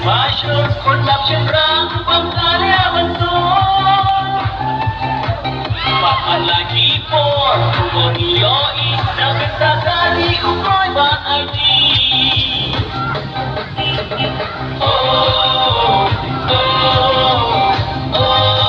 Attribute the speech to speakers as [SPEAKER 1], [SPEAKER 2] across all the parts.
[SPEAKER 1] Masyur kundap syurang pangkaryawan to. Papan lagi por Moniyoi nagkakali ukoy ba ID. Oh, oh, oh,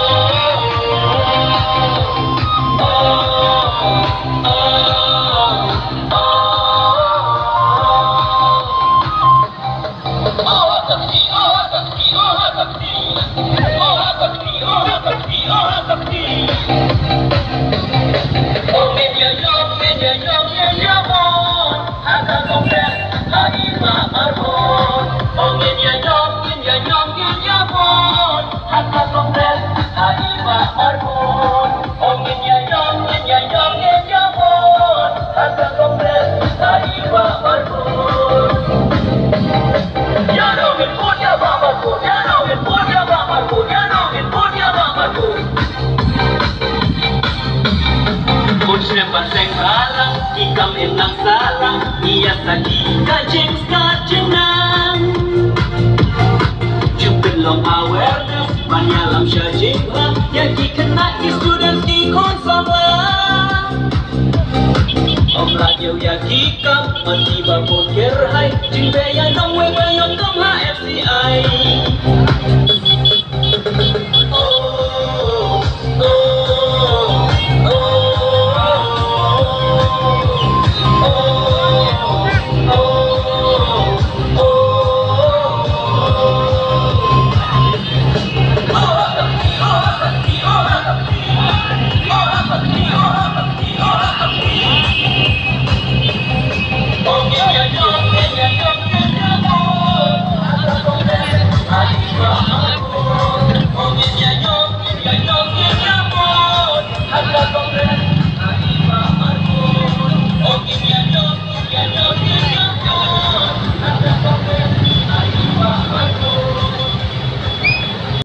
[SPEAKER 1] Paseng halang, ikam enang salang, ia tadi kajeng kajenang. Jubelong awareness, banyalam syajeng lah, yang dikena student di konsumlah. Om radio ya kikam, mati babon kerhai, jing beya nong we bayot tong HFCI.